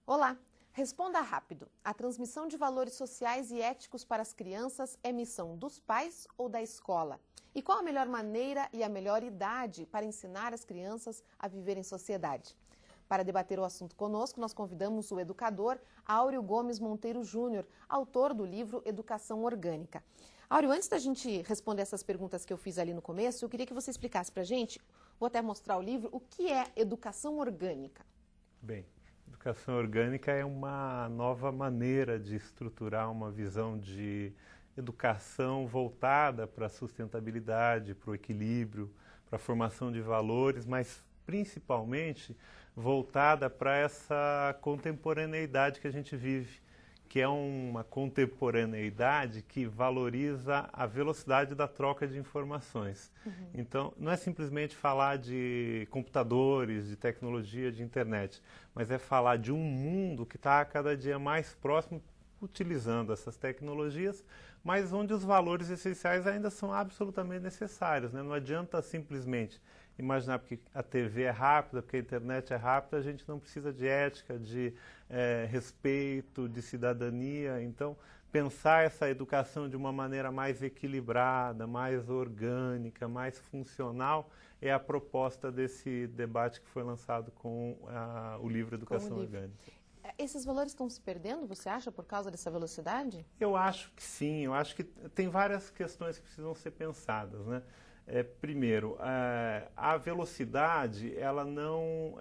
Olá! Responda rápido. A transmissão de valores sociais e éticos para as crianças é missão dos pais ou da escola? E qual a melhor maneira e a melhor idade para ensinar as crianças a viver em sociedade? Para debater o assunto conosco, nós convidamos o educador Áureo Gomes Monteiro Júnior, autor do livro Educação Orgânica. Áureo, antes da gente responder essas perguntas que eu fiz ali no começo, eu queria que você explicasse para a gente, vou até mostrar o livro, o que é educação orgânica? Bem, educação orgânica é uma nova maneira de estruturar uma visão de educação voltada para a sustentabilidade, para o equilíbrio, para a formação de valores, mas principalmente voltada para essa contemporaneidade que a gente vive, que é uma contemporaneidade que valoriza a velocidade da troca de informações. Então, não é simplesmente falar de computadores, de tecnologia, de internet, mas é falar de um mundo que está a cada dia mais próximo utilizando essas tecnologias, mas onde os valores essenciais ainda são absolutamente necessários, né? Não adianta simplesmente imaginar porque a TV é rápida, porque a internet é rápida, a gente não precisa de ética, de respeito, de cidadania. Então, pensar essa educação de uma maneira mais equilibrada, mais orgânica, mais funcional, é a proposta desse debate que foi lançado com o livro Educação Orgânica. Esses valores estão se perdendo, você acha, por causa dessa velocidade? Eu acho que sim, eu acho que tem várias questões que precisam ser pensadas, né? Primeiro, a velocidade, ela não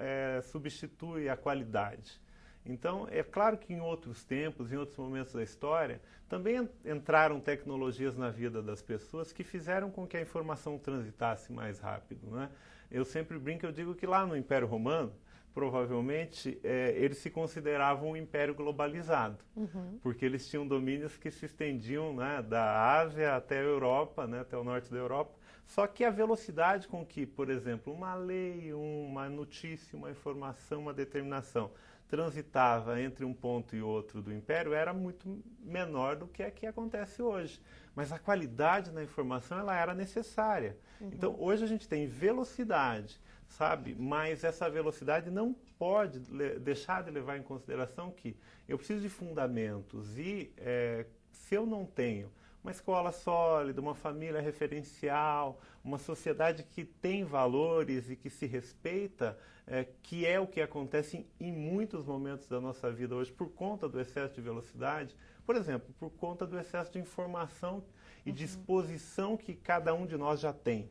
substitui a qualidade. Então, é claro que em outros tempos, em outros momentos da história, também entraram tecnologias na vida das pessoas que fizeram com que a informação transitasse mais rápido, né? Eu sempre brinco, eu digo que lá no Império Romano, provavelmente, eles se consideravam um império globalizado, porque eles tinham domínios que se estendiam, né, da Ásia até a Europa, né, até o norte da Europa, só que a velocidade com que, por exemplo, uma lei, uma notícia, uma informação, uma determinação transitava entre um ponto e outro do império era muito menor do que a que acontece hoje. Mas a qualidade da informação ela era necessária. Então, hoje a gente tem velocidade, sabe? Mas essa velocidade não pode deixar de levar em consideração que eu preciso de fundamentos e se eu não tenho uma escola sólida, uma família referencial, uma sociedade que tem valores e que se respeita, que é o que acontece em muitos momentos da nossa vida hoje por conta do excesso de velocidade, por exemplo, por conta do excesso de informação e de exposição que cada um de nós já tem.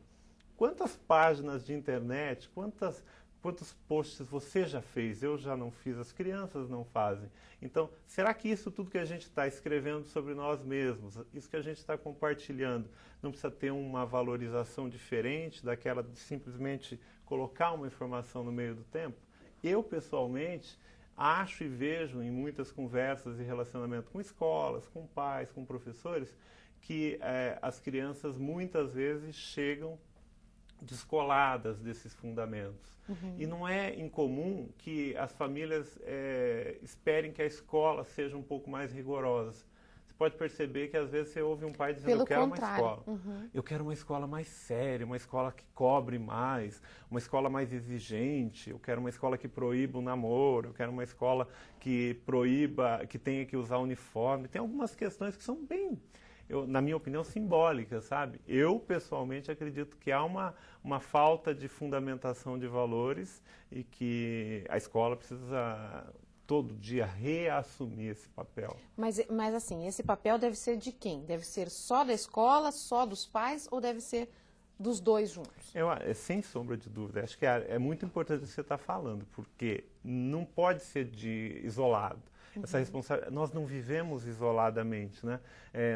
Quantas páginas de internet, quantos posts você já fez? Eu já não fiz, as crianças não fazem. Então, será que isso tudo que a gente está escrevendo sobre nós mesmos, isso que a gente está compartilhando, não precisa ter uma valorização diferente daquela de simplesmente colocar uma informação no meio do tempo? Eu, pessoalmente, acho e vejo em muitas conversas e relacionamento com escolas, com pais, com professores, que as crianças muitas vezes chegam descoladas desses fundamentos. E não é incomum que as famílias esperem que a escola seja um pouco mais rigorosa. Você pode perceber que às vezes você ouve um pai dizendo, eu quero uma escola. Eu quero uma escola mais séria, uma escola que cobre mais, uma escola mais exigente, eu quero uma escola que proíba o namoro, eu quero uma escola que proíba, que tenha que usar uniforme. Tem algumas questões que são bem, na minha opinião, simbólica, sabe? Eu, pessoalmente, acredito que há uma falta de fundamentação de valores e que a escola precisa, todo dia, reassumir esse papel. Mas assim, esse papel deve ser de quem? Deve ser só da escola, só dos pais, ou deve ser dos dois juntos? Sem sombra de dúvida. Acho que é muito importante o que você está falando, porque não pode ser isolado. Essa responsabilidade, nós não vivemos isoladamente, né?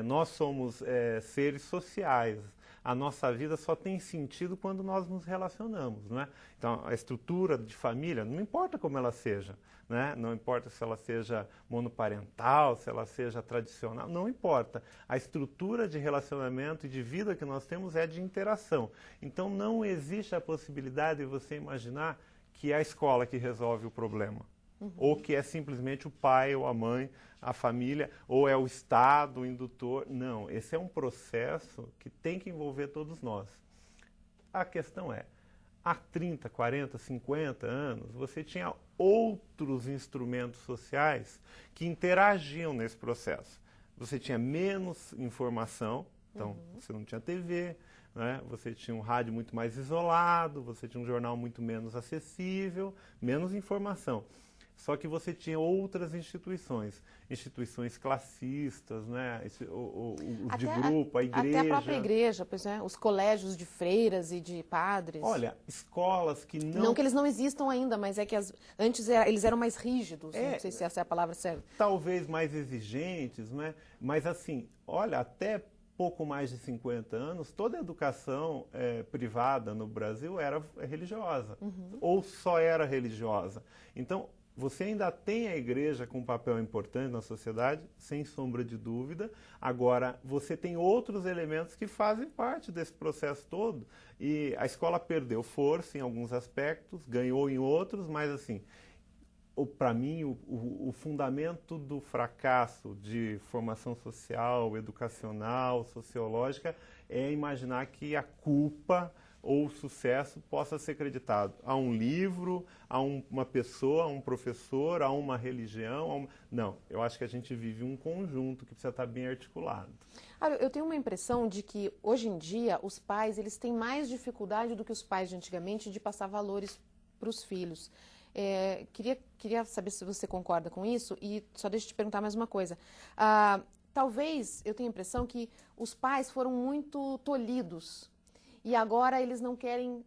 Nós somos seres sociais. A nossa vida só tem sentido quando nós nos relacionamos, né? Então, a estrutura de família, não importa como ela seja, né? Não importa se ela seja monoparental, se ela seja tradicional, não importa. A estrutura de relacionamento e de vida que nós temos é de interação. Então, não existe a possibilidade de você imaginar que é a escola que resolve o problema. Ou que é simplesmente o pai ou a mãe, a família, ou é o Estado, o indutor. Não, esse é um processo que tem que envolver todos nós. A questão é, há 30, 40, 50 anos, você tinha outros instrumentos sociais que interagiam nesse processo. Você tinha menos informação, então você não tinha TV, né? Você tinha um rádio muito mais isolado, você tinha um jornal muito menos acessível, menos informação. Só que você tinha outras instituições classistas, né? Os de grupo, a igreja. Até a própria igreja, pois é, os colégios de freiras e de padres. Olha, escolas que não... Não que eles não existam ainda, mas é que antes eles eram mais rígidos, não sei se essa é a palavra certa. Talvez mais exigentes, né? Mas assim, olha, até pouco mais de 50 anos, toda a educação privada no Brasil era religiosa, ou só era religiosa. Então, você ainda tem a igreja com um papel importante na sociedade, sem sombra de dúvida. Agora, você tem outros elementos que fazem parte desse processo todo. E a escola perdeu força em alguns aspectos, ganhou em outros, mas assim, para mim, o fundamento do fracasso de formação social, educacional, sociológica, é imaginar que a culpa ou o sucesso possa ser acreditado a um livro, a uma pessoa, a um professor, a uma religião. Não, eu acho que a gente vive um conjunto que precisa estar bem articulado. Eu tenho uma impressão de que, hoje em dia, os pais eles têm mais dificuldade do que os pais de antigamente de passar valores para os filhos. Queria saber se você concorda com isso e só deixa eu te perguntar mais uma coisa. Talvez eu tenha a impressão que os pais foram muito tolhidos e agora eles não querem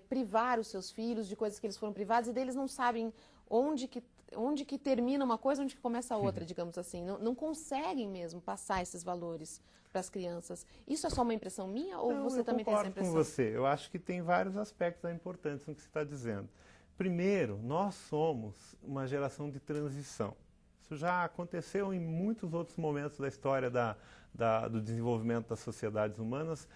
privar os seus filhos de coisas que eles foram privados e deles não sabem onde que termina uma coisa, onde que começa a outra, digamos assim. Não conseguem mesmo passar esses valores para as crianças. Isso é só uma impressão minha ou você também tem essa impressão? Eu concordo com você. Eu acho que tem vários aspectos importantes no que você está dizendo. Primeiro, nós somos uma geração de transição. Isso já aconteceu em muitos outros momentos da história do desenvolvimento das sociedades humanas,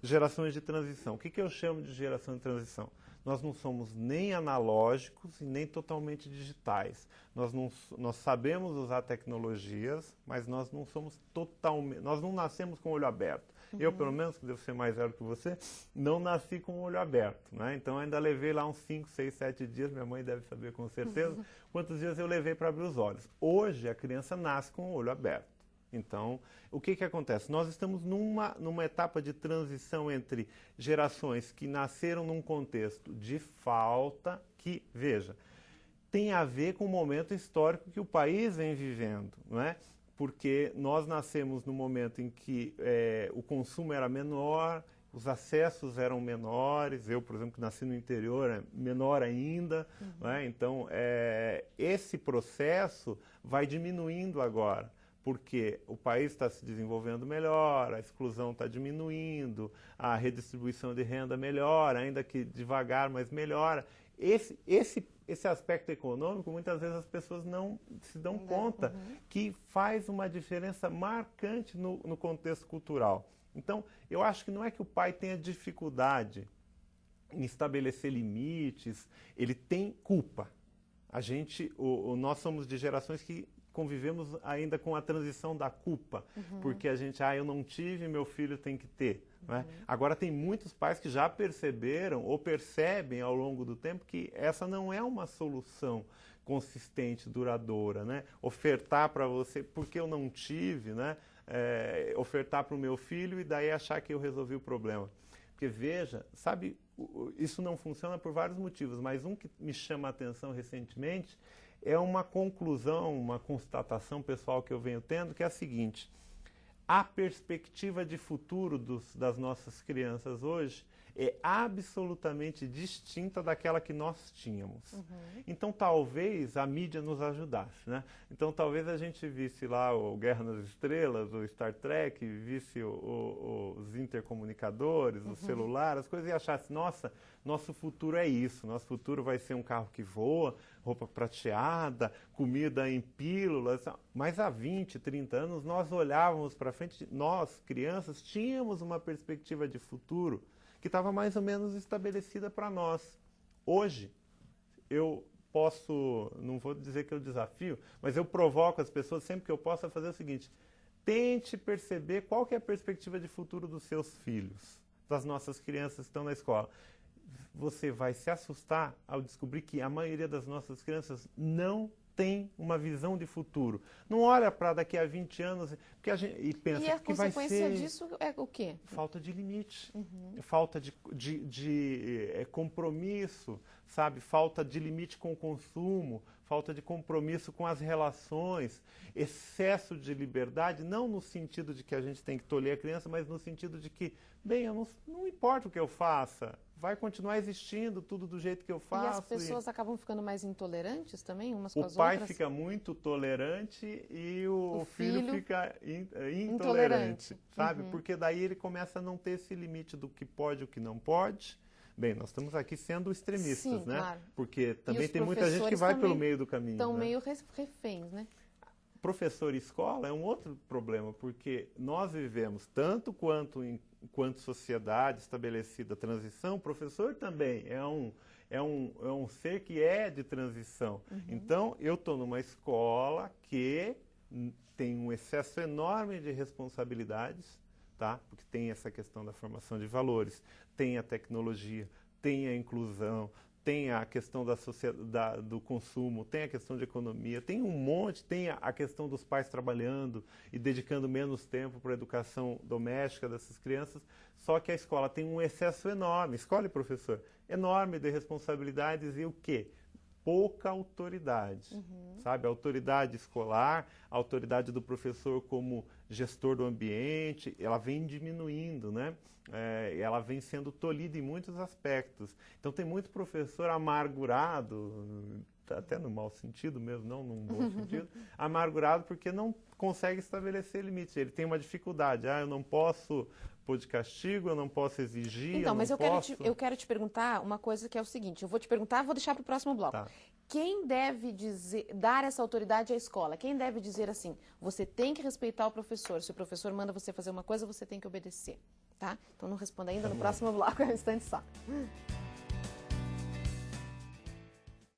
gerações de transição. O que eu chamo de geração de transição? Nós não somos nem analógicos e nem totalmente digitais. Nós sabemos usar tecnologias, mas nós não somos totalmente... Nós não nascemos com o olho aberto. Eu, pelo menos, que devo ser mais velho que você, não nasci com o olho aberto, né? Então, ainda levei lá uns 5, 6, 7 dias, minha mãe deve saber com certeza, quantos dias eu levei para abrir os olhos. Hoje, a criança nasce com o olho aberto. Então, o que acontece? Nós estamos numa etapa de transição entre gerações que nasceram num contexto de falta, que, veja, tem a ver com o momento histórico que o país vem vivendo, não é? Porque nós nascemos no momento em que o consumo era menor, os acessos eram menores. Eu, por exemplo, que nasci no interior, é menor ainda. Né? Então, esse processo vai diminuindo agora, porque o país está se desenvolvendo melhor, a exclusão está diminuindo, a redistribuição de renda melhora, ainda que devagar, mas melhora. Esse aspecto econômico, muitas vezes as pessoas não se dão conta que faz uma diferença marcante no contexto cultural. Então, eu acho que não é que o pai tenha dificuldade em estabelecer limites, ele tem culpa. Nós somos de gerações que convivemos ainda com a transição da culpa, porque a gente, eu não tive, meu filho tem que ter. Né? Agora tem muitos pais que já perceberam ou percebem ao longo do tempo que essa não é uma solução consistente, duradoura, né? Ofertar para você, porque eu não tive, né? Ofertar para o meu filho e daí achar que eu resolvi o problema. Porque veja, sabe, isso não funciona por vários motivos, mas um que me chama a atenção recentemente é uma conclusão, uma constatação pessoal que eu venho tendo, que é a seguinte: a perspectiva de futuro das nossas crianças hoje é absolutamente distinta daquela que nós tínhamos. Então, talvez a mídia nos ajudasse, né? Então, talvez a gente visse lá o Guerra nas Estrelas, o Star Trek, visse os intercomunicadores, o celular, as coisas, e achasse, nossa, nosso futuro é isso, nosso futuro vai ser um carro que voa, roupa prateada, comida em pílulas. Mas há 20, 30 anos, nós olhávamos para frente, nós, crianças, tínhamos uma perspectiva de futuro que estava mais ou menos estabelecida para nós. Hoje, eu posso, não vou dizer que eu desafio, mas eu provoco as pessoas sempre que eu posso a fazer o seguinte: tente perceber qual que é a perspectiva de futuro dos seus filhos, das nossas crianças que estão na escola. você vai se assustar ao descobrir que a maioria das nossas crianças não tem uma visão de futuro. Não olha para daqui a 20 anos porque e pensa e a que vai ser... consequência disso é o quê? Falta de limite, falta de compromisso, sabe? Falta de limite com o consumo, falta de compromisso com as relações, excesso de liberdade, não no sentido de que a gente tem que tolher a criança, mas no sentido de que, bem, não importa o que eu faça, vai continuar existindo tudo do jeito que eu faço. E as pessoas acabam ficando mais intolerantes também, umas com as outras? O pai outras? fica muito tolerante e o filho fica intolerante, intolerante, sabe? Porque daí ele começa a não ter esse limite do que pode e o que não pode. Bem, nós estamos aqui sendo extremistas, Sim, né? Claro. Porque também tem muita gente que vai pelo meio do caminho. Estão né? meio reféns, né? Professor e escola é um outro problema, porque nós vivemos tanto quanto sociedade estabelecida a transição, o professor também é um ser que é de transição. Então, eu estou numa escola que tem um excesso enorme de responsabilidades, tá? Porque tem essa questão da formação de valores, tem a tecnologia, tem a inclusão, tem a questão do consumo, tem a questão de economia, tem um monte, tem a questão dos pais trabalhando e dedicando menos tempo para a educação doméstica dessas crianças, só que a escola tem um excesso enorme, escola e professor, enorme de responsabilidades e o quê? Pouca autoridade, sabe? A autoridade escolar, a autoridade do professor como gestor do ambiente, ela vem diminuindo, né? Ela vem sendo tolhida em muitos aspectos. Então tem muito professor amargurado, até no mau sentido mesmo, não num bom sentido, amargurado porque não consegue estabelecer limites. Ele tem uma dificuldade, eu não posso pôr de castigo, eu não posso exigir, então, mas posso... eu quero te perguntar uma coisa que é o seguinte, eu vou te perguntar, vou deixar para o próximo bloco. Tá. Quem deve dar essa autoridade à escola? Quem deve dizer assim, você tem que respeitar o professor, se o professor manda você fazer uma coisa, você tem que obedecer, tá? Então não responda ainda no próximo bloco, é um instante só.